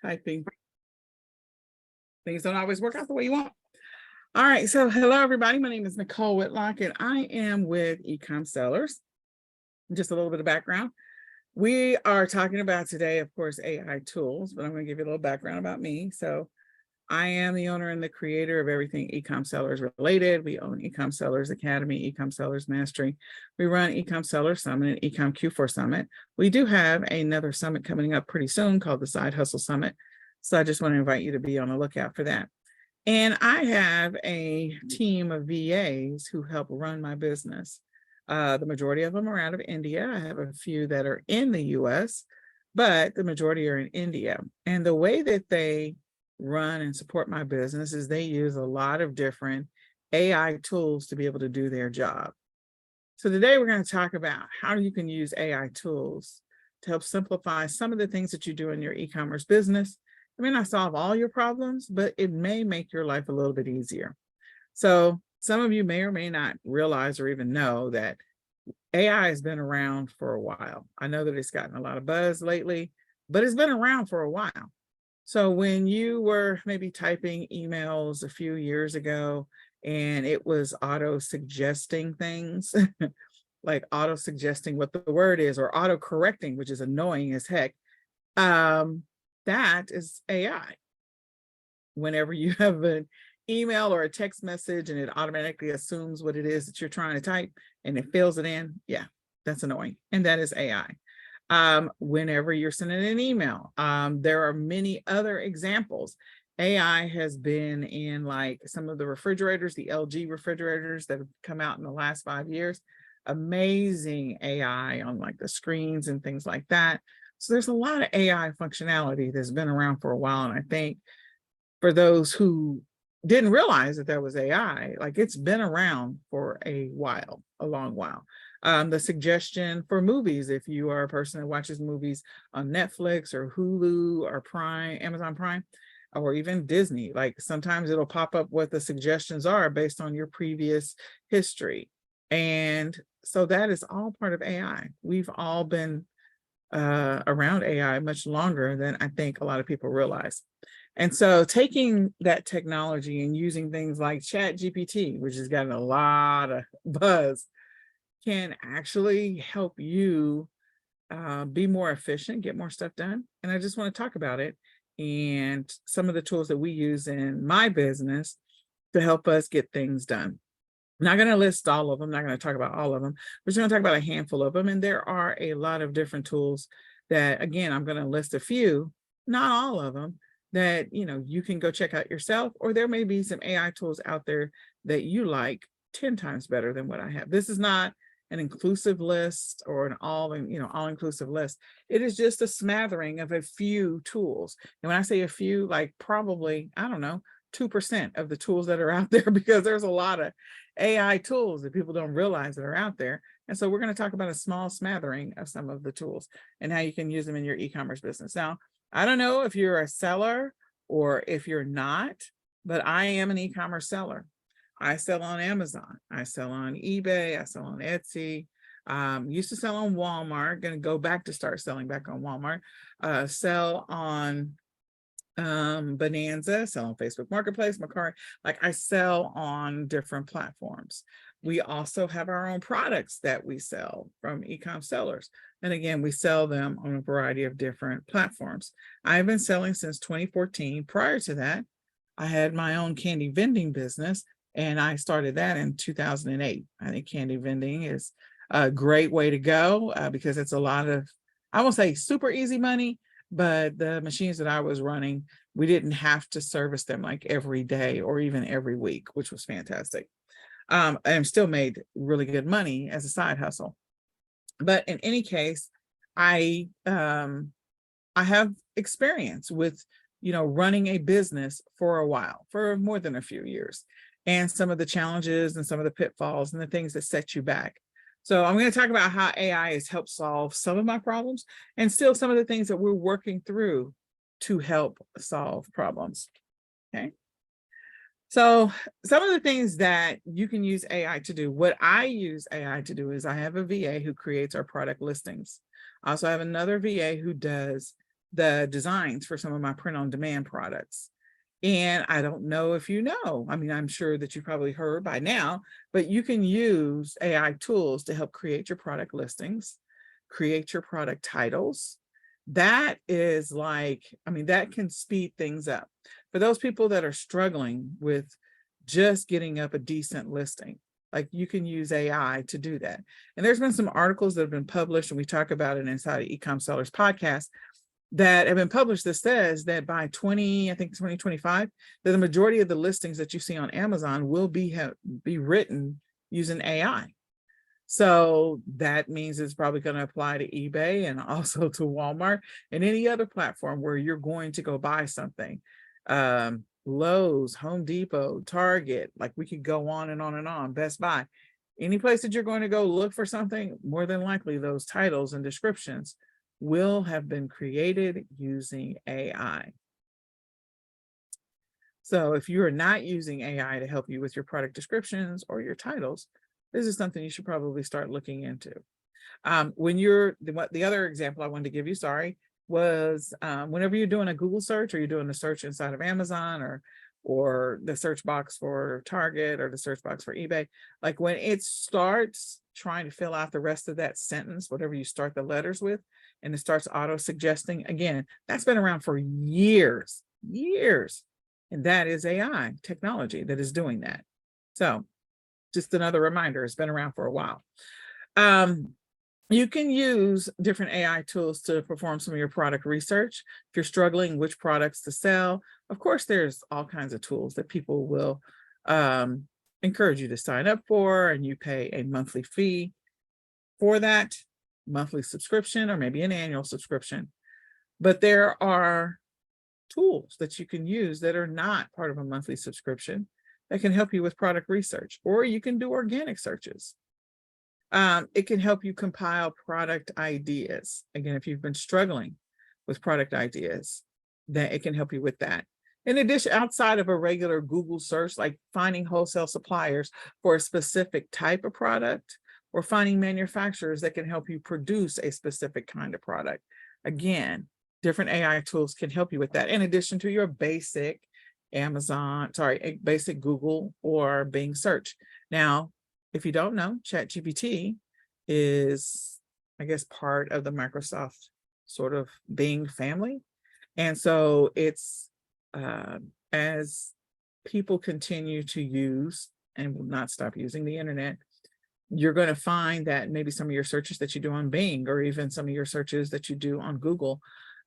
typing. Things don't always work out the way you want. All right, so hello everybody. My name is Nicole Whitlock and I am with eCom Sellers. Just a little bit of background. We are talking about today, of course, AI tools, but I'm going to give you a little background about me. So I am the owner and the creator of everything eCom Sellers related. We own eCom Sellers Academy, eCom Sellers Mastery. We run eCom Sellers Summit and eCom Q4 Summit. We do have another summit coming up pretty soon called the Side Hustle Summit. So I just want to invite you to be on the lookout for that. And I have a team of VAs who help run my business. The majority of them are out of India. I have a few that are in the US, but the majority are in India. And the way that they run and support my business is they use a lot of different AI tools to be able to do their job. So today we're going to talk about how you can use AI tools to help simplify some of the things that you do in your e-commerce business. It may not solve all your problems, but it may make your life a little bit easier. So some of you may or may not realize or even know that AI has been around for a while. I know that it's gotten a lot of buzz lately, but it's been around for a while. So when you were maybe typing emails a few years ago and it was auto-suggesting things, like auto-suggesting what the word is or auto-correcting, which is annoying as heck, that is AI. Whenever you have an email or a text message and it automatically assumes what it is that you're trying to type and it fills it in, yeah, that's annoying. And that is AI. Whenever you're sending an email, there are many other examples. AI has been in like some of the refrigerators, the LG refrigerators that have come out in the last 5 years. Amazing AI on like the screens and things like that. So there's a lot of AI functionality that's been around for a while. And I think for those who didn't realize that there was AI, like it's been around for a while, a long while. The suggestion for movies, if you are a person that watches movies on Netflix or Hulu or Prime, Amazon Prime, or even Disney, like sometimes it'll pop up what the suggestions are based on your previous history. And so that is all part of AI. We've all been around AI much longer than I think a lot of people realize. And so taking that technology and using things like ChatGPT, which has gotten a lot of buzz, can actually help you be more efficient, get more stuff done. And I just want to talk about it and some of the tools that we use in my business to help us get things done. I'm not going to list all of them, not going to talk about all of them. We're just going to talk about a handful of them. And there are a lot of different tools that, again, I'm going to list a few, not all of them, that you can go check out yourself, or there may be some AI tools out there that you like 10 times better than what I have. This is not an inclusive list or an all-inclusive list. It is just a smattering of a few tools. And when I say a few, like probably, I don't know, 2% of the tools that are out there, because there's a lot of AI tools that people don't realize that are out there. And so we're going to talk about a small smattering of some of the tools and how you can use them in your e-commerce business. Now, I don't know if you're a seller or if you're not, but I am an e-commerce seller. I sell on Amazon. I sell on eBay. I sell on Etsy. Used to sell on Walmart. Going to go back to start selling back on Walmart. Sell on Bonanza, sell on Facebook Marketplace, Mercari. Like I sell on different platforms. We also have our own products that we sell from eCom Sellers. And again, we sell them on a variety of different platforms. I've been selling since 2014. Prior to that, I had my own candy vending business, and I started that in 2008. I think candy vending is a great way to go because it's a lot of, I won't say super easy money, but the machines that I was running, we didn't have to service them like every day or even every week, which was fantastic. And still made really good money as a side hustle. But in any case, I have experience with, running a business for a while, for more than a few years, and some of the challenges and some of the pitfalls and the things that set you back. So I'm going to talk about how AI has helped solve some of my problems and still some of the things that we're working through to help solve problems. Okay. So some of the things that you can use AI to do, what I use AI to do is I have a VA who creates our product listings. I also have another VA who does the designs for some of my print on demand products. And I don't know if you know, I mean, I'm sure that you probably heard by now, but you can use AI tools to help create your product listings, create your product titles. That is like, I mean, that can speed things up. For those people that are struggling with just getting up a decent listing, like you can use AI to do that. And there's been some articles that have been published, and we talk about it inside of eCom Sellers podcast, that have been published that says that by 2025, that the majority of the listings that you see on Amazon will be written using AI. So that means it's probably going to apply to eBay and also to Walmart and any other platform where you're going to go buy something. Lowe's, Home Depot, Target, like we could go on and on and on, Best Buy. Any place that you're going to go look for something, more than likely those titles and descriptions will have been created using AI. So if you are not using AI to help you with your product descriptions or your titles, this is something you should probably start looking into. When you're, the other example I wanted to give you, sorry, was whenever you're doing a Google search or you're doing a search inside of Amazon or the search box for Target or the search box for eBay, like when it starts trying to fill out the rest of that sentence, whatever you start the letters with, and it starts auto suggesting, again, that's been around for years. And that is AI technology that is doing that. So just another reminder, it's been around for a while. You can use different AI tools to perform some of your product research. If you're struggling which products to sell, of course, there's all kinds of tools that people will encourage you to sign up for, and you pay a monthly fee for that monthly subscription or maybe an annual subscription. But there are tools that you can use that are not part of a monthly subscription that can help you with product research, or you can do organic searches. It can help you compile product ideas. Again, if you've been struggling with product ideas, then it can help you with that. In addition, outside of a regular Google search, like finding wholesale suppliers for a specific type of product, or finding manufacturers that can help you produce a specific kind of product. Again, different AI tools can help you with that, in addition to your basic basic Google or Bing search. Now, if you don't know, ChatGPT is, I guess, part of the Microsoft sort of Bing family. And so it's, as people continue to use and will not stop using the internet, you're going to find that maybe some of your searches that you do on Bing, or even some of your searches that you do on Google,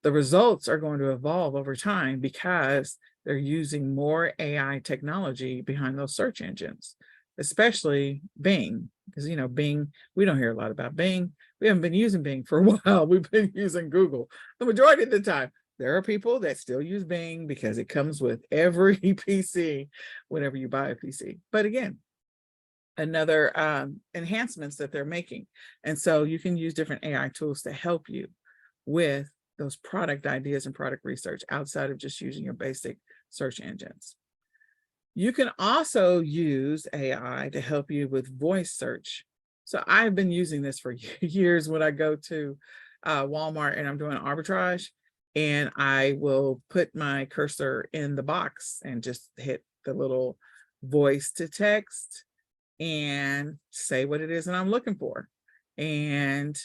the results are going to evolve over time because they're using more AI technology behind those search engines, especially Bing, because, you know, Bing, we don't hear a lot about Bing. We haven't been using Bing for a while. We've been using Google the majority of the time. There are people that still use Bing because it comes with every PC whenever you buy a PC. But again, another enhancements that they're making. And so you can use different AI tools to help you with those product ideas and product research outside of just using your basic search engines. You can also use AI to help you with voice search. So I've been using this for years when I go to Walmart and I'm doing arbitrage, and I will put my cursor in the box and just hit the little voice to text and say what it is that I'm looking for. And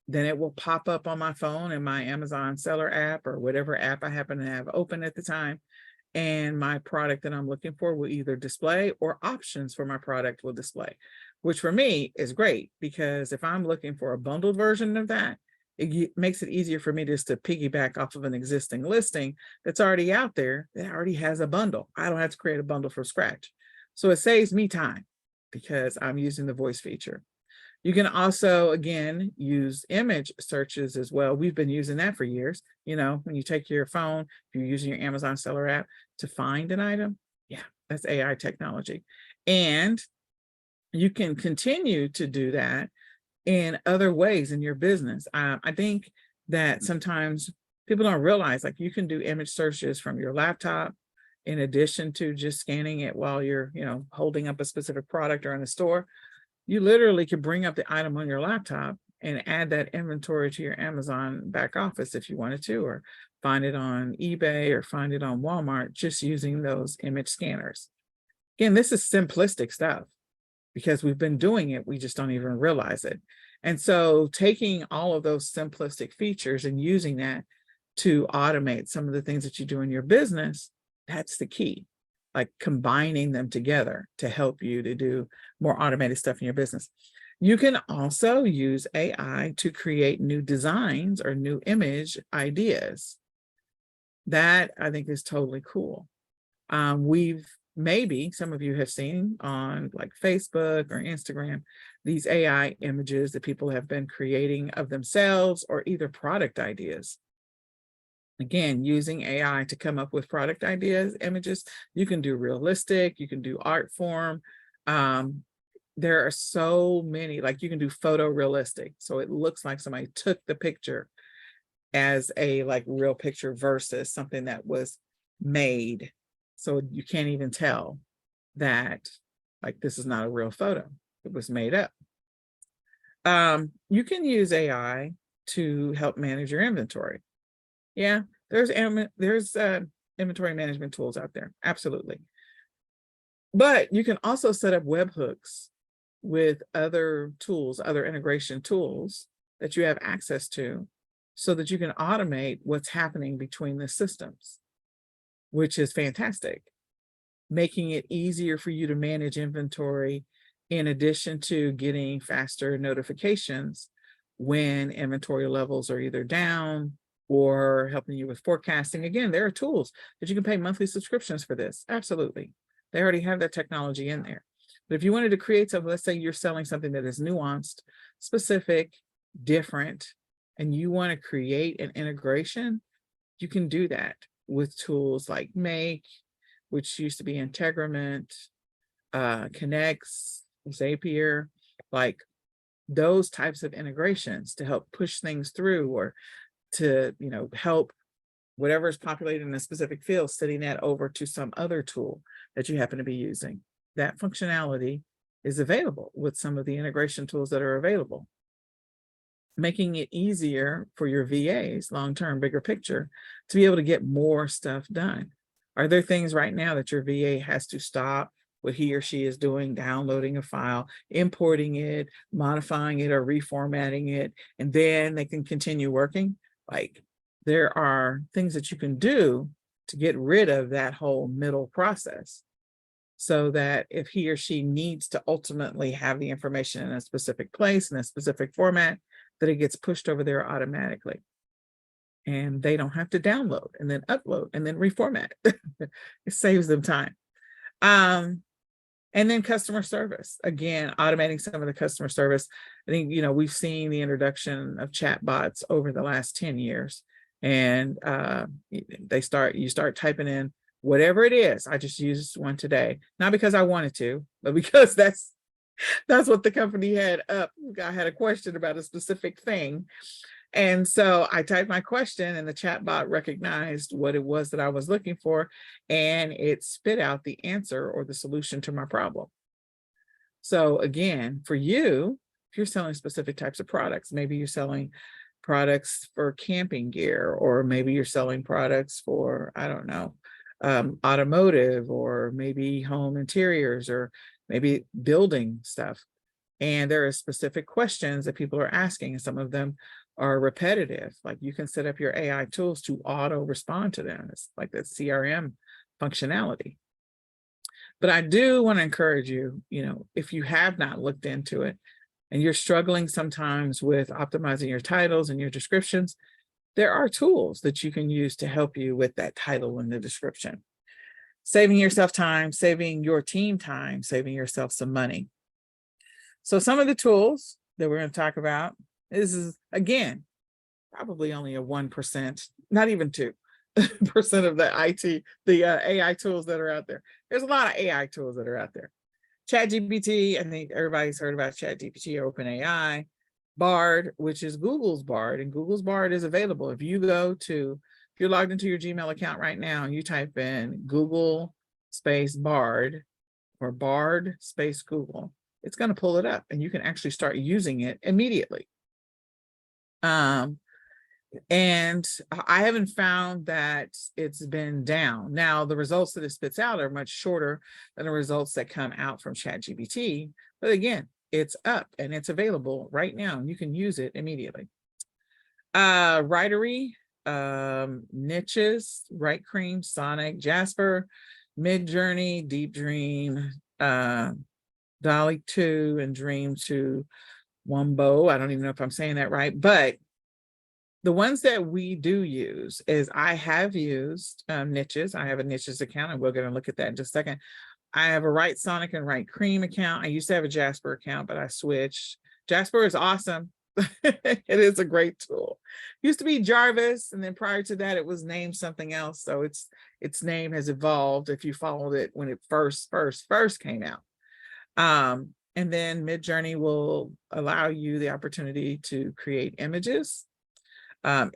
then it will pop up on my phone in my Amazon seller app or whatever app I happen to have open at the time. And my product that I'm looking for will either display, or options for my product will display, which for me is great, because if I'm looking for a bundled version of that, it makes it easier for me just to piggyback off of an existing listing that's already out there that already has a bundle. I don't have to create a bundle from scratch. So it saves me time because I'm using the voice feature. You can also, again, use image searches as well. We've been using that for years. You know, when you take your phone, if you're using your Amazon seller app to find an item, yeah, that's AI technology. And you can continue to do that in other ways in your business. I think that sometimes people don't realize, like, you can do image searches from your laptop in addition to just scanning it while you're, you know, holding up a specific product or in a store. You literally could bring up the item on your laptop and add that inventory to your Amazon back office if you wanted to, or find it on eBay or find it on Walmart just using those image scanners. Again, this is simplistic stuff because we've been doing it, we just don't even realize it. And so taking all of those simplistic features and using that to automate some of the things that you do in your business, that's the key. Like combining them together to help you to do more automated stuff in your business. You can also use AI to create new designs or new image ideas. That I think is totally cool. Maybe some of you have seen on like Facebook or Instagram, these AI images that people have been creating of themselves or either product ideas. Again, using AI to come up with product ideas, images, you can do realistic, you can do art form. There are so many, like you can do photorealistic. So it looks like somebody took the picture as a like real picture versus something that was made. So you can't even tell that like this is not a real photo. It was made up. You can use AI to help manage your inventory. Yeah, there's inventory management tools out there. Absolutely. But you can also set up webhooks with other tools, other integration tools that you have access to so that you can automate what's happening between the systems, which is fantastic, making it easier for you to manage inventory in addition to getting faster notifications when inventory levels are either down or helping you with forecasting. Again, there are tools that you can pay monthly subscriptions for this. Absolutely. They already have that technology in there. But if you wanted to create something, let's say you're selling something that is nuanced, specific, different, and you want to create an integration, you can do that with tools like Make, which used to be Integrament, Connects, Zapier, like those types of integrations to help push things through or to, help whatever is populated in a specific field, sending that over to some other tool that you happen to be using. That functionality is available with some of the integration tools that are available, making it easier for your VAs, long-term, bigger picture, to be able to get more stuff done. Are there things right now that your VA has to stop what he or she is doing, downloading a file, importing it, modifying it, or reformatting it, and then they can continue working? Like, there are things that you can do to get rid of that whole middle process so that if he or she needs to ultimately have the information in a specific place, in a specific format, that it gets pushed over there automatically. And they don't have to download and then upload and then reformat. It saves them time. And then customer service. Again, automating some of the customer service. I think, we've seen the introduction of chat bots over the last 10 years. And you start typing in whatever it is. I just used one today, not because I wanted to, but because that's what the company had up. I had a question about a specific thing. And so I typed my question and the chat bot recognized what it was that I was looking for, and it spit out the answer or the solution to my problem. So again, for you, if you're selling specific types of products, maybe you're selling products for camping gear, or maybe you're selling products for, I don't know, automotive, or maybe home interiors, or maybe building stuff. And there are specific questions that people are asking, and some of them are repetitive. Like you can set up your AI tools to auto respond to them. It's like that CRM functionality. But I do want to encourage you, if you have not looked into it and you're struggling sometimes with optimizing your titles and your descriptions, there are tools that you can use to help you with that title and the description. Saving yourself time, saving your team time, saving yourself some money. So some of the tools that we're going to talk about, this is, again, probably only a 1%, not even 2% of the AI tools that are out there. There's a lot of AI tools that are out there. ChatGPT, I think everybody's heard about ChatGPT or OpenAI. Bard, which is Google's Bard, and Google's Bard is available. If you're logged into your Gmail account right now and you type in Google space Bard or Bard space Google, it's going to pull it up and you can actually start using it immediately. And I haven't found that it's been down. Now, the results that it spits out are much shorter than the results that come out from ChatGPT. But again, it's up and it's available right now. You can use it immediately. Writery, Niches, Write Cream, Sonic, Jasper, Midjourney, Deep Dream, Dolly 2, and Dream 2, Wumbo. I don't even know if I'm saying that right, but the ones that we do use is I have used Niches. I have a Niches account, and we're going to look at that in just a second. I have a Write Sonic and Write Cream account. I used to have a Jasper account, but I switched. Jasper is awesome. It is a great tool. Used to be Jarvis, and then prior to that, it was named something else. So its name has evolved if you followed it when it first came out. And then Midjourney will allow you the opportunity to create images.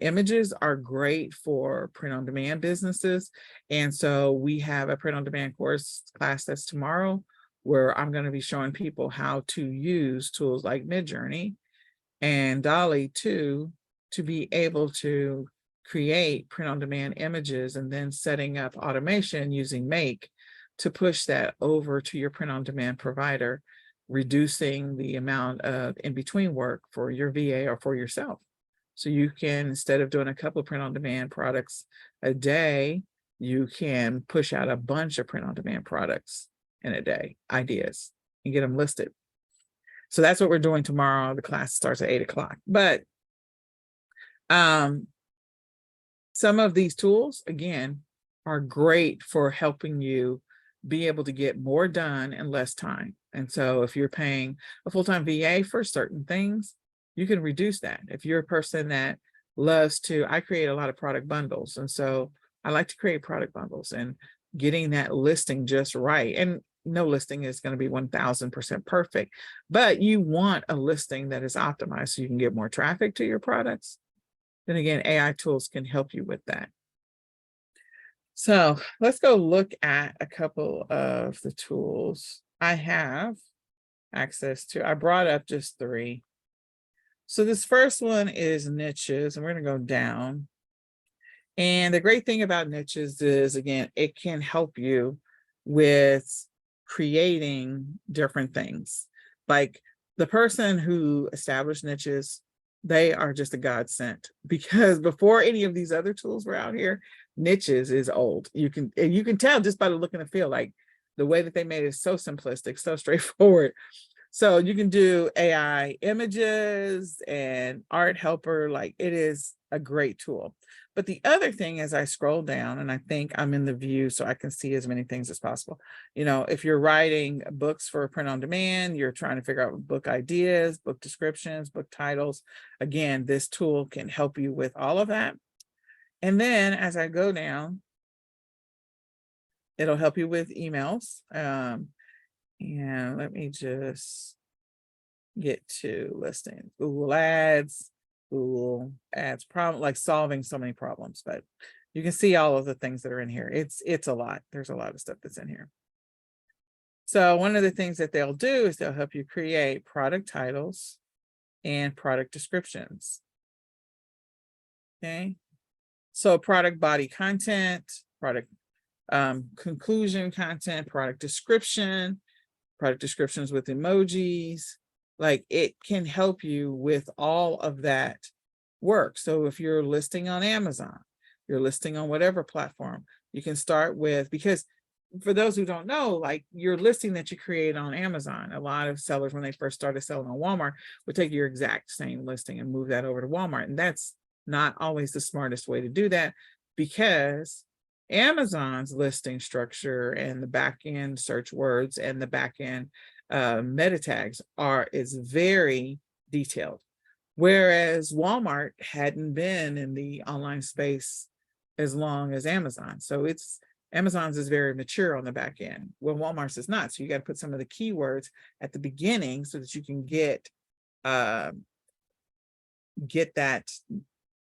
Images are great for print-on-demand businesses. And so we have a print-on-demand course class that's tomorrow, where I'm going to be showing people how to use tools like Midjourney and Dolly 2 to be able to create print-on-demand images, and then setting up automation using Make to push that over to your print-on-demand provider, reducing the amount of in-between work for your VA or for yourself. So you can, instead of doing a couple of print-on-demand products a day, you can push out a bunch of print-on-demand products in a day, ideas, and get them listed. So that's what we're doing tomorrow. The class starts at 8 o'clock. But some of these tools, again, are great for helping you be able to get more done in less time. And so if you're paying a full-time VA for certain things, you can reduce that. If you're a person that loves to, I create a lot of product bundles. And so I like to create product bundles, and getting that listing just right. And no listing is going to be 1000% perfect, but you want a listing that is optimized so you can get more traffic to your products. Then again, AI tools can help you with that. So let's go look at a couple of the tools I have access to. I brought up just 3. So this first one is Niches, and we're going to go down. And the great thing about Niches is, again, it can help you with creating different things. Like the person who established Niches, they are just a godsend, because before any of these other tools were out here, Niches is old. You can tell just by the look and the feel, like the way that they made it is so simplistic, so straightforward. So you can do AI images and art helper, like it is a great tool. But the other thing, as I scroll down, and I think I'm in the view so I can see as many things as possible. You know, if you're writing books for print on demand, you're trying to figure out book ideas, book descriptions, book titles. Again, this tool can help you with all of that. And then as I go down, it'll help you with emails. And let me just get to listings. Google Ads problem, like solving so many problems, but you can see all of the things that are in here. It's a lot. There's a lot of stuff that's in here. So one of the things that they'll do is they'll help you create product titles and product descriptions. Okay. So product body content, product conclusion content, product descriptions with emojis, like it can help you with all of that work. So if you're listing on Amazon, you're listing on whatever platform, you can start with, because for those who don't know, like your listing that you create on Amazon, a lot of sellers, when they first started selling on Walmart, would take your exact same listing and move that over to Walmart. And that's not always the smartest way to do that, because Amazon's listing structure and the back end search words and the back end meta tags is very detailed, whereas Walmart hadn't been in the online space as long as Amazon. So Amazon's is very mature on the back end, well, Walmart's is not. So you got to put some of the keywords at the beginning so that you can get that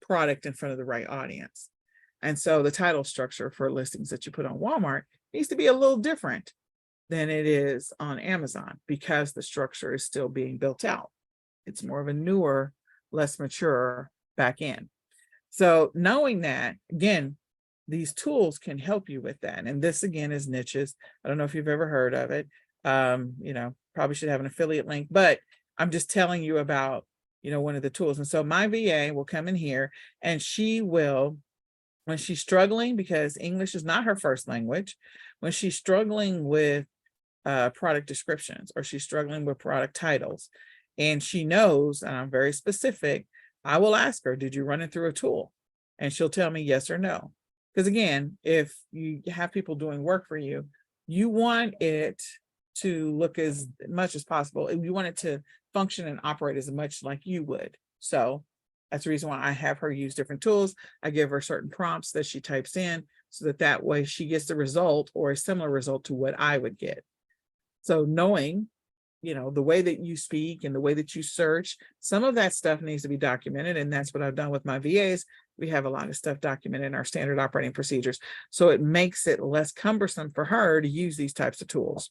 product in front of the right audience. And so the title structure for listings that you put on Walmart needs to be a little different than it is on Amazon, because the structure is still being built out. It's more of a newer, less mature back end. So knowing that, again, these tools can help you with that. And this again is niches. I don't know if you've ever heard of it. Probably should have an affiliate link, but I'm just telling you about, one of the tools. And so my VA will come in here and she will, when she's struggling, because English is not her first language, when she's struggling with product descriptions or she's struggling with product titles, and she knows, and I'm very specific, I will ask her, did you run it through a tool? And she'll tell me yes or no. Because again, if you have people doing work for you, you want it to look as much as possible. You want it to function and operate as much like you would. So that's the reason why I have her use different tools. I give her certain prompts that she types in so that way she gets the result or a similar result to what I would get. So knowing, the way that you speak and the way that you search, some of that stuff needs to be documented. And that's what I've done with my VAs. We have a lot of stuff documented in our standard operating procedures. So it makes it less cumbersome for her to use these types of tools.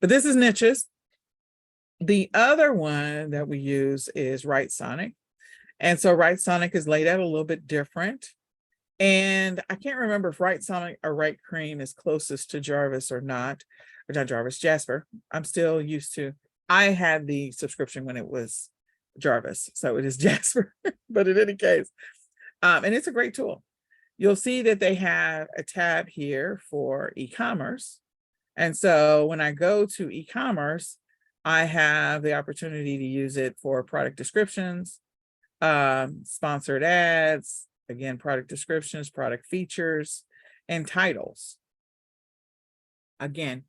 But this is niches. The other one that we use is WriteSonic. And so WriteSonic is laid out a little bit different. And I can't remember if WriteSonic or WriteCream is closest to Jarvis or not. Or not Jarvis, Jasper. I'm still used to, I had the subscription when it was Jarvis, so it is Jasper, but in any case, and it's a great tool. You'll see that they have a tab here for e-commerce. And so when I go to e-commerce, I have the opportunity to use it for product descriptions, sponsored ads, again, product descriptions, product features, and titles. Again,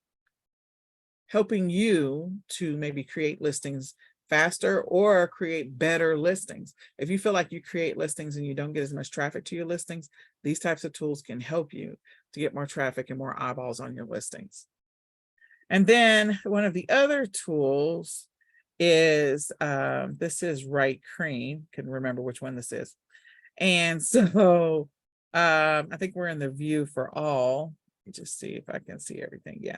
helping you to maybe create listings faster or create better listings. If you feel like you create listings and you don't get as much traffic to your listings, these types of tools can help you to get more traffic and more eyeballs on your listings. And then one of the other tools is, this is WriteCream, can remember which one this is. And so I think we're in the view for all. Let me just see if I can see everything. Yeah.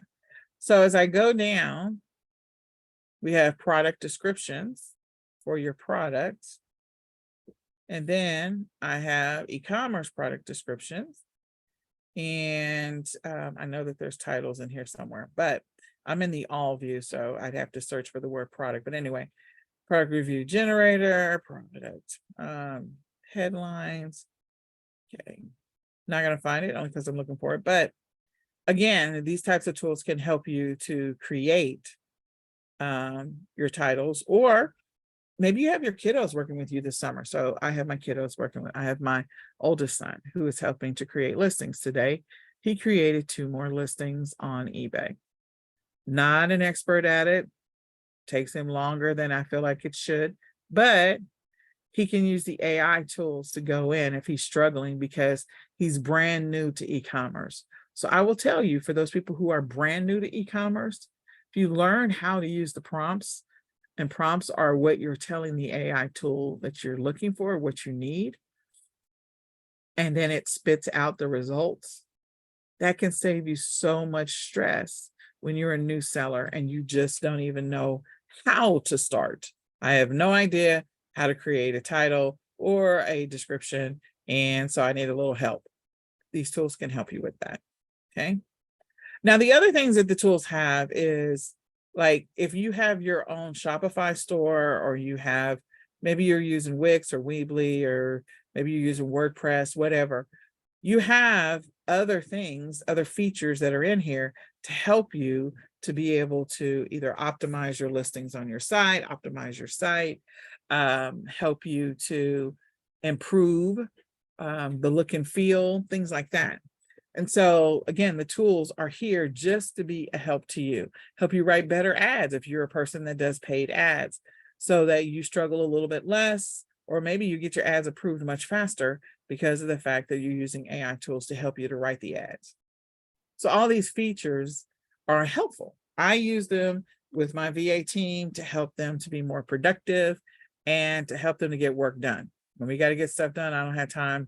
So as I go down, we have product descriptions for your products. And then I have e-commerce product descriptions. And I know that there's titles in here somewhere, but I'm in the all view, so I'd have to search for the word product. But anyway, product review generator, product headlines. Okay, not going to find it only because I'm looking for it. But again, these types of tools can help you to create your titles, or maybe you have your kiddos working with you this summer. So I have my kiddos working with, I have my oldest son who is helping to create listings today. He created 2 more listings on eBay. Not an expert at it, takes him longer than I feel like it should, but he can use the AI tools to go in if he's struggling because he's brand new to e-commerce. So I will tell you, for those people who are brand new to e-commerce, if you learn how to use the prompts, and prompts are what you're telling the AI tool that you're looking for, what you need, and then it spits out the results, that can save you so much stress when you're a new seller and you just don't even know how to start. I have no idea how to create a title or a description, and so I need a little help. These tools can help you with that. Okay. Now, the other things that the tools have is, like, if you have your own Shopify store, or you have, maybe you're using Wix or Weebly, or maybe you're using WordPress, whatever, you have other things, other features that are in here to help you to be able to either optimize your listings on your site, optimize your site, help you to improve the look and feel, things like that. And so again, the tools are here just to be a help to you, help you write better ads if you're a person that does paid ads, so that you struggle a little bit less, or maybe you get your ads approved much faster because of the fact that you're using AI tools to help you to write the ads. So all these features are helpful. I use them with my VA team to help them to be more productive and to help them to get work done. When we got to get stuff done, I don't have time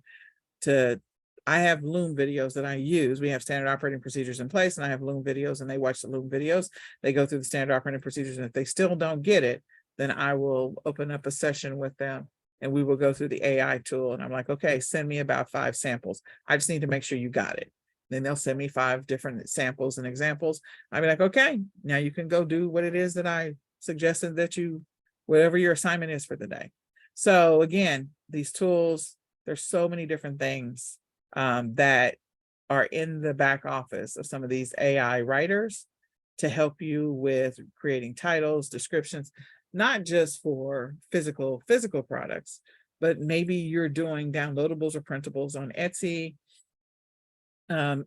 to, I have Loom videos that I use. We have standard operating procedures in place, and I have Loom videos, and they watch the Loom videos. They go through the standard operating procedures, and if they still don't get it, then I will open up a session with them and we will go through the AI tool, and I'm like, okay, send me about 5 samples. I just need to make sure you got it. Then they'll send me 5 different samples and examples. I'll be like, okay, now you can go do what it is that I suggested that you, whatever your assignment is for the day. So again, these tools, there's so many different things that are in the back office of some of these AI writers to help you with creating titles, descriptions, not just for physical products, but maybe you're doing downloadables or printables on Etsy.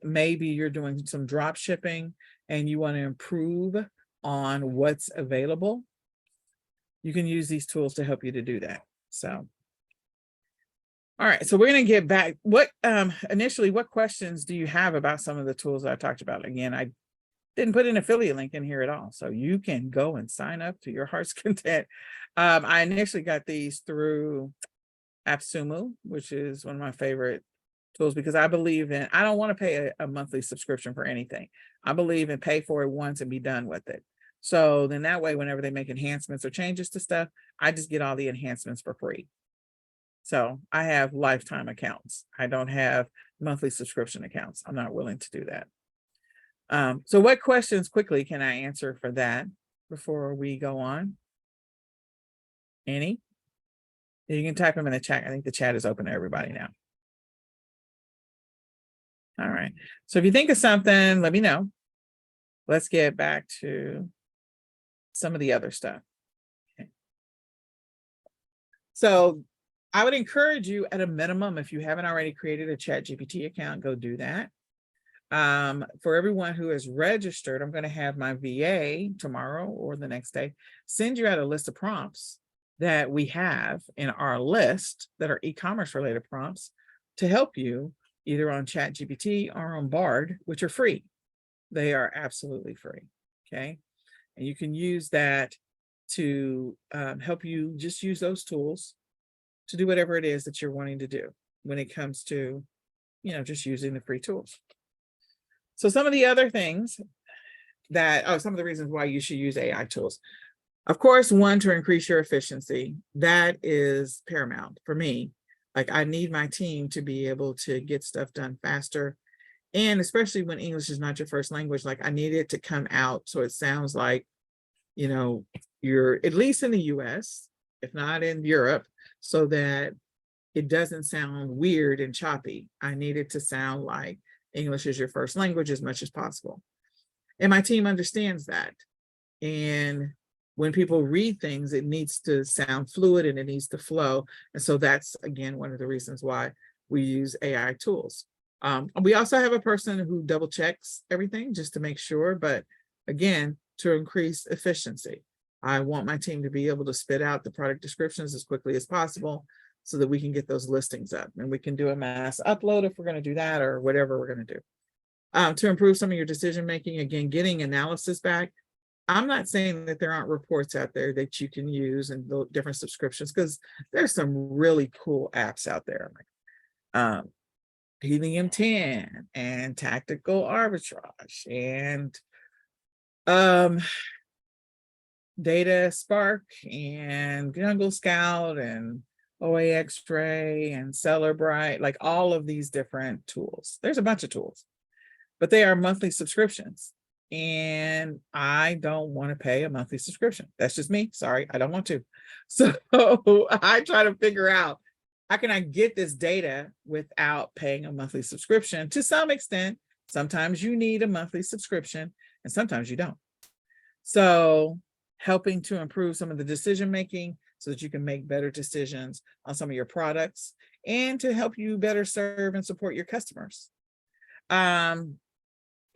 Maybe you're doing some drop shipping and you want to improve on what's available. You can use these tools to help you to do that. So, all right, so we're going to get back. What initially, what questions do you have about some of the tools I talked about? Again, I didn't put an affiliate link in here at all, so you can go and sign up to your heart's content. I initially got these through AppSumo, which is one of my favorite tools, because I believe in, I don't want to pay a monthly subscription for anything. I believe in pay for it once and be done with it. So then that way, whenever they make enhancements or changes to stuff, I just get all the enhancements for free. So I have lifetime accounts. I don't have monthly subscription accounts. I'm not willing to do that. So what questions quickly can I answer for that before we go on? Any? You can type them in the chat. I think the chat is open to everybody now. All right. So if you think of something, let me know. Let's get back to some of the other stuff. Okay. So I would encourage you at a minimum, if you haven't already created a ChatGPT account, go do that. For everyone who is registered, I'm going to have my VA tomorrow or the next day send you out a list of prompts that we have in our list that are e-commerce related prompts to help you either on ChatGPT or on Bard, which are free. They are absolutely free. Okay. And you can use that to help you just use those tools to do whatever it is that you're wanting to do when it comes to, you know, just using the free tools. So some of the other things that, some of the reasons why you should use AI tools. Of course, one, to increase your efficiency. That is paramount for me. Like, I need my team to be able to get stuff done faster. And especially when English is not your first language, like, I need it to come out so it sounds like, you know, you're at least in the US, if not in Europe, so that it doesn't sound weird and choppy. I need it to sound like English is your first language as much as possible. And my team understands that. And when people read things, it needs to sound fluid and it needs to flow. And so that's, again, one of the reasons why we use AI tools. We also have a person who double checks everything just to make sure, but again, to increase efficiency. I want my team to be able to spit out the product descriptions as quickly as possible so that we can get those listings up, and we can do a mass upload if we're going to do that or whatever we're going to do. To improve some of your decision making, again, getting analysis back. I'm not saying that there aren't reports out there that you can use and different subscriptions, because there's some really cool apps out there, like Helium 10 and Tactical Arbitrage and Data Spark and Jungle Scout and OA X-Ray and Cellebrite, like all of these different tools. There's a bunch of tools, but they are monthly subscriptions. And I don't want to pay a monthly subscription. That's just me. Sorry, I don't want to. So I try to figure out, how can I get this data without paying a monthly subscription? To some extent, sometimes you need a monthly subscription and sometimes you don't. So helping to improve some of the decision making so that you can make better decisions on some of your products and to help you better serve and support your customers.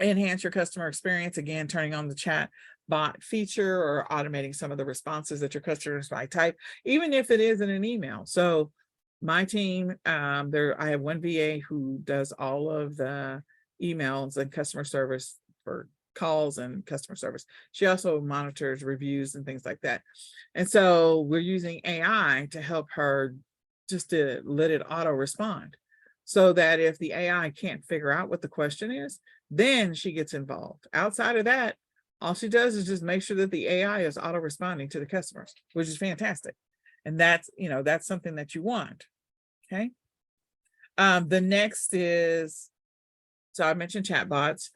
Enhance your customer experience, again, turning on the chat bot feature or automating some of the responses that your customers might type, even if it is in an email. So my team, I have one VA who does all of the emails and customer service for calls and customer service. She also monitors reviews and things like that. And so we're using AI to help her just to let it auto respond, so that if the AI can't figure out what the question is, then she gets involved. Outside of that, all she does is just make sure that the AI is auto responding to the customers, which is fantastic. And that's, that's something that you want. Okay. The next is, so I mentioned chatbots,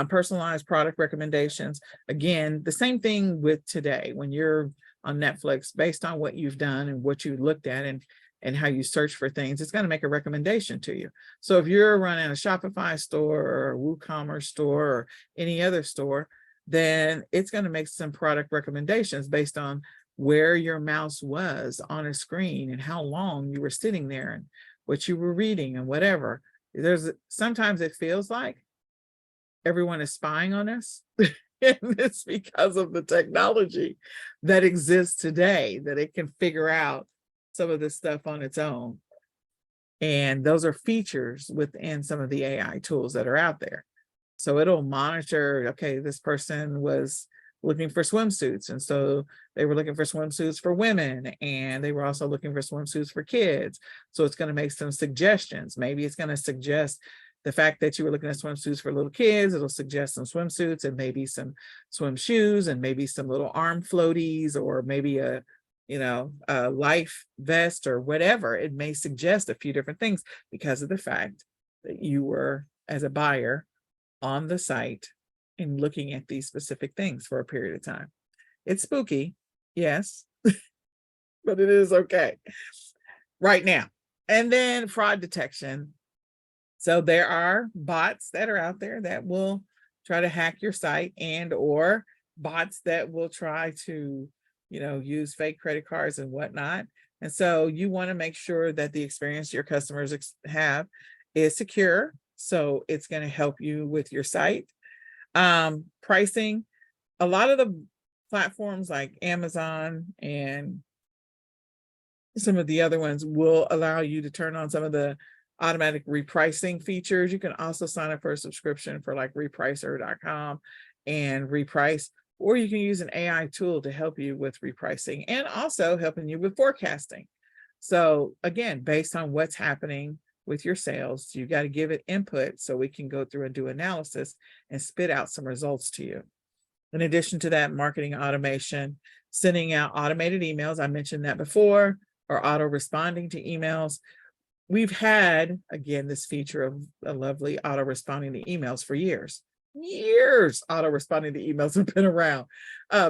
personalized product recommendations. Again, the same thing with today when you're on Netflix, based on what you've done and what you looked at and how you search for things, it's going to make a recommendation to you. So if you're running a Shopify store or a WooCommerce store or any other store, then it's going to make some product recommendations based on where your mouse was on a screen and how long you were sitting there and what you were reading and whatever. Sometimes it feels like everyone is spying on us. And it's because of the technology that exists today that it can figure out some of this stuff on its own. And those are features within some of the AI tools that are out there. So it'll monitor, okay, this person was looking for swimsuits. And so they were looking for swimsuits for women, and they were also looking for swimsuits for kids. So it's going to make some suggestions. Maybe it's going to suggest the fact that you were looking at swimsuits for little kids. It'll suggest some swimsuits and maybe some swim shoes and maybe some little arm floaties, or maybe a life vest or whatever. It may suggest a few different things because of the fact that you were, as a buyer, on the site and looking at these specific things for a period of time. It's spooky, yes, but it is okay right now. And then fraud detection. So there are bots that are out there that will try to hack your site, and or bots that will try to, use fake credit cards and whatnot. And so you want to make sure that the experience your customers have is secure. So it's going to help you with your site. Pricing. A lot of the platforms like Amazon and some of the other ones will allow you to turn on some of the automatic repricing features. You can also sign up for a subscription for like repricer.com and reprice, or you can use an AI tool to help you with repricing and also helping you with forecasting. So again, based on what's happening with your sales, you got to give it input so we can go through and do analysis and spit out some results to you. In addition to that, marketing automation, sending out automated emails. I mentioned that before, or auto responding to emails. We've had, again, this feature of a lovely auto responding to emails for years. Auto responding to emails have been around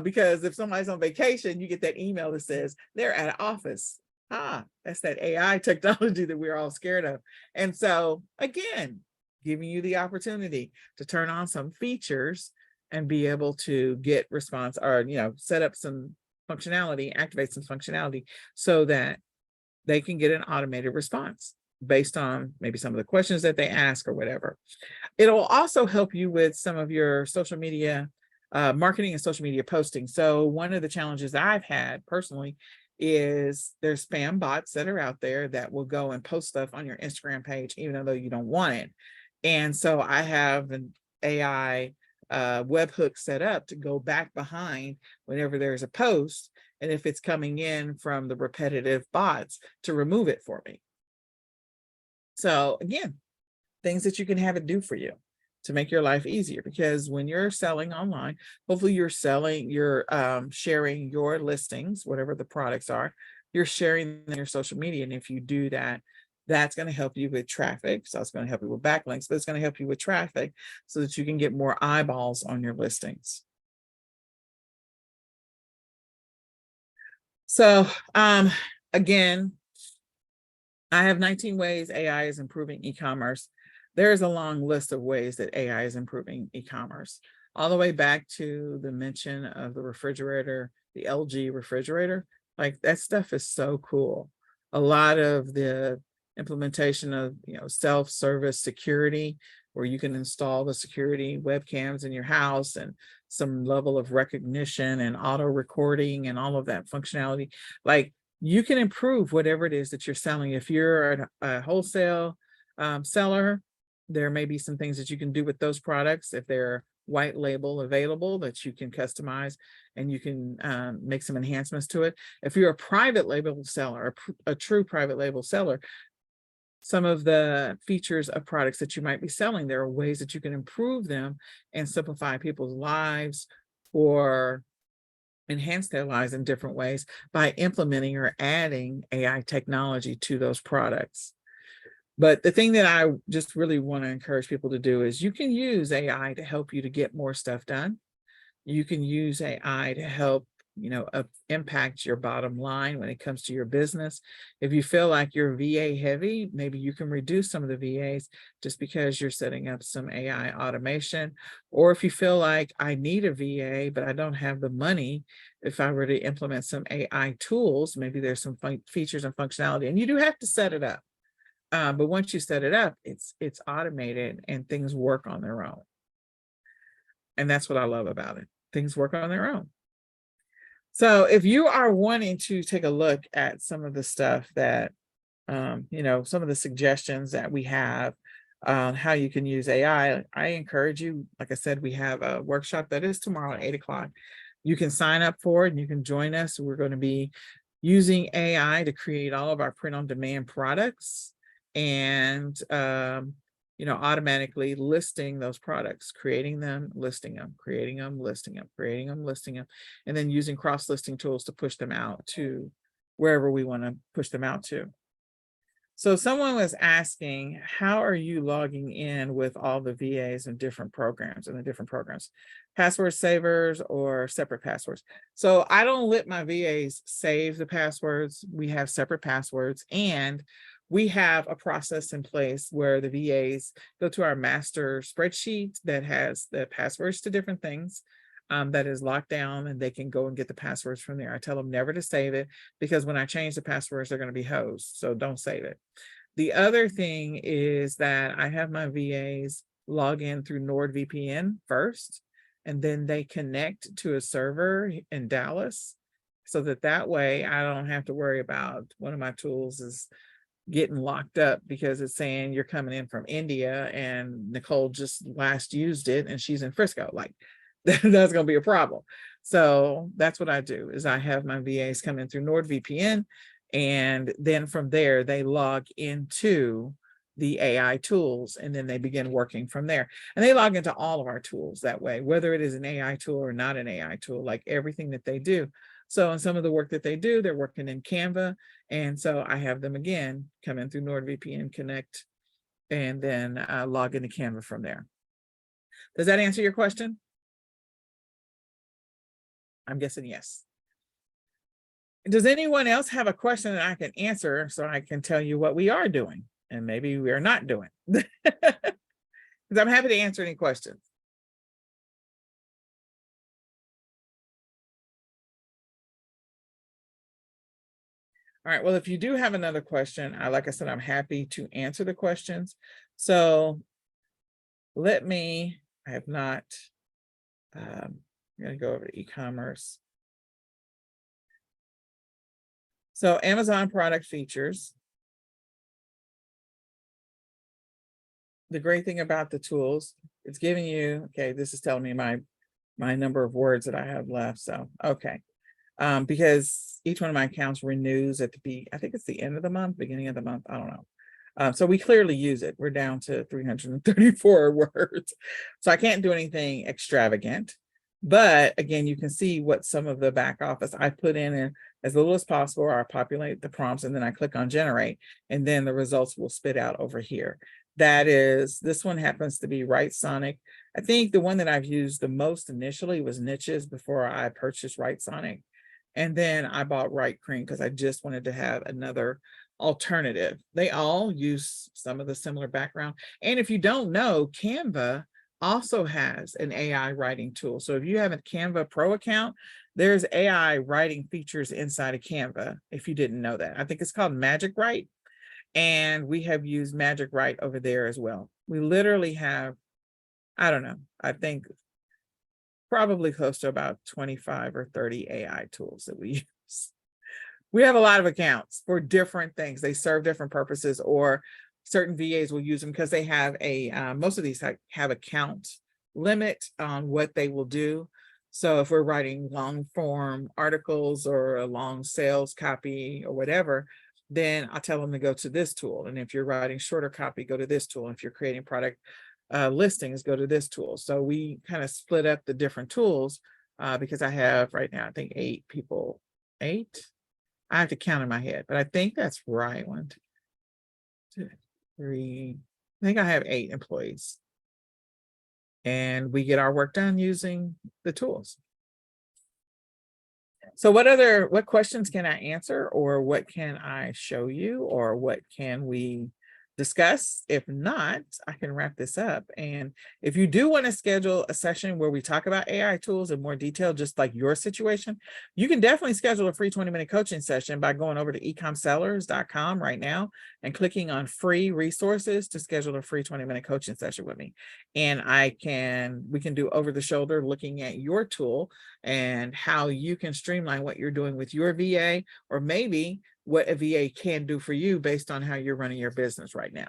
because if somebody's on vacation, you get that email that says they're at an office. That's that AI technology that we're all scared of. And so again, giving you the opportunity to turn on some features and be able to get response, or set up some functionality, activate some functionality so that they can get an automated response based on maybe some of the questions that they ask or whatever. It'll also help you with some of your social media marketing and social media posting. So one of the challenges I've had personally is there's spam bots that are out there that will go and post stuff on your Instagram page, even though you don't want it. And so I have an AI webhook set up to go back behind whenever there's a post, and if it's coming in from the repetitive bots, to remove it for me. So again, things that you can have it do for you to make your life easier, because when you're selling online, hopefully you're sharing your listings, whatever the products are, you're sharing in your social media. And if you do that, that's going to help you with traffic. So it's going to help you with backlinks, but it's going to help you with traffic so that you can get more eyeballs on your listings. So again, I have 19 ways AI is improving e-commerce. There's a long list of ways that AI is improving e-commerce, all the way back to the mention of the refrigerator, the LG refrigerator. Like, that stuff is so cool. A lot of the implementation of self-service security, where you can install the security webcams in your house and some level of recognition and auto recording and all of that functionality. Like, you can improve whatever it is that you're selling. If you're a wholesale seller, there may be some things that you can do with those products. If they're white label available, that you can customize and you can make some enhancements to it. If you're a private label seller, a true private label seller, some of the features of products that you might be selling, there are ways that you can improve them and simplify people's lives, or enhance their lives in different ways by implementing or adding AI technology to those products. But the thing that I just really want to encourage people to do is you can use AI to help you to get more stuff done. You can use AI to help, impact your bottom line when it comes to your business. If you feel like you're VA heavy, maybe you can reduce some of the VAs just because you're setting up some AI automation. Or if you feel like I need a VA, but I don't have the money, if I were to implement some AI tools, maybe there's some features and functionality, and you do have to set it up. But once you set it up, it's automated and things work on their own. And that's what I love about it. Things work on their own. So if you are wanting to take a look at some of the stuff that, some of the suggestions that we have on how you can use AI, I encourage you, like I said, we have a workshop that is tomorrow at 8 o'clock. You can sign up for it and you can join us. We're going to be using AI to create all of our print-on-demand products and automatically listing those products, creating them, listing them, creating them, listing them, creating them, listing them, and then using cross-listing tools to push them out to wherever we want to push them out to. So someone was asking, how are you logging in with all the VAs and different programs and the different programs, password savers or separate passwords? So I don't let my VAs save the passwords. We have separate passwords, and we have a process in place where the VAs go to our master spreadsheet that has the passwords to different things. That is locked down, and they can go and get the passwords from there. I tell them never to save it because when I change the passwords, they're going to be hosed. So don't save it. The other thing is that I have my VAs log in through NordVPN first, and then they connect to a server in Dallas so that way I don't have to worry about one of my tools is getting locked up because it's saying you're coming in from India and Nicole just last used it and she's in Frisco. Like, that's going to be a problem. So that's what I do is I have my VAs come in through NordVPN, and then from there they log into the AI tools, and then they begin working from there. And they log into all of our tools that way, whether it is an AI tool or not an AI tool, like everything that they do. So in some of the work that they do, they're working in Canva. And so I have them again come in through NordVPN, connect, and then log into Canva from there. Does that answer your question? I'm guessing yes. Does anyone else have a question that I can answer so I can tell you what we are doing and maybe we are not doing? Because I'm happy to answer any questions. All right, well, if you do have another question, like I said, I'm happy to answer the questions. So I have not, I'm going to go over to e-commerce. So Amazon product features. The great thing about the tools, it's giving you, okay, this is telling me my number of words that I have left. So, okay. Because each one of my accounts renews I think it's the end of the month, beginning of the month, I don't know. So we clearly use it. We're down to 334 words. So I can't do anything extravagant. But again, you can see what some of the back office I put in as little as possible, or I populate the prompts and then I click on generate, and then the results will spit out over here. This one happens to be Right Sonic. I think the one that I've used the most initially was Niches before I purchased Right Sonic. And then I bought Right Cream because I just wanted to have another alternative. They all use some of the similar background. And if you don't know, Canva also has an AI writing tool. So if you have a Canva Pro account, there's AI writing features inside of Canva, if you didn't know that. I think it's called Magic Write. And we have used Magic Write over there as well. We literally have, I don't know, I think probably close to about 25 or 30 AI tools that we use. We have a lot of accounts for different things. They serve different purposes, or certain VAs will use them because they have most of these have account limit on what they will do. So if we're writing long form articles or a long sales copy or whatever, then I'll tell them to go to this tool. And if you're writing shorter copy, go to this tool. And if you're creating product listings, go to this tool. So we kind of split up the different tools because I have right now, I think 8 people, 8. I have to count in my head, but I think that's right. 1, 2, 3. I think I have 8 employees, and we get our work done using the tools. So what questions can I answer, or what can I show you, or what can we discuss? If not, I can wrap this up. And if you do want to schedule a session where we talk about AI tools in more detail, just like your situation, you can definitely schedule a free 20-minute coaching session by going over to ecomsellers.com right now and clicking on free resources to schedule a free 20-minute coaching session with me. And we can do over the shoulder looking at your tool and how you can streamline what you're doing with your VA, or maybe what a VA can do for you based on how you're running your business right now.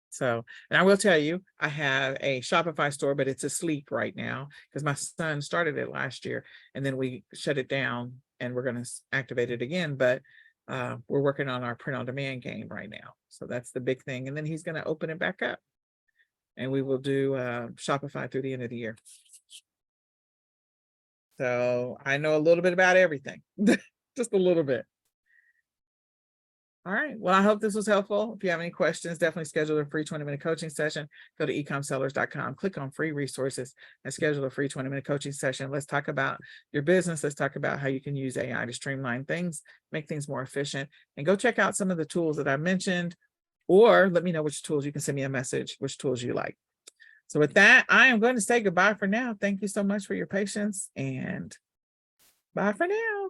So, and I will tell you, I have a Shopify store, but it's asleep right now because my son started it last year and then we shut it down, and we're going to activate it again. But we're working on our print on demand game right now. So that's the big thing. And then he's going to open it back up, and we will do Shopify through the end of the year. So I know a little bit about everything, just a little bit. All right. Well, I hope this was helpful. If you have any questions, definitely schedule a free 20-minute coaching session. Go to ecomsellers.com, click on free resources, and schedule a free 20-minute coaching session. Let's talk about your business. Let's talk about how you can use AI to streamline things, make things more efficient, and go check out some of the tools that I mentioned, or let me know which tools. You can send me a message, which tools you like. So with that, I am going to say goodbye for now. Thank you so much for your patience, and bye for now.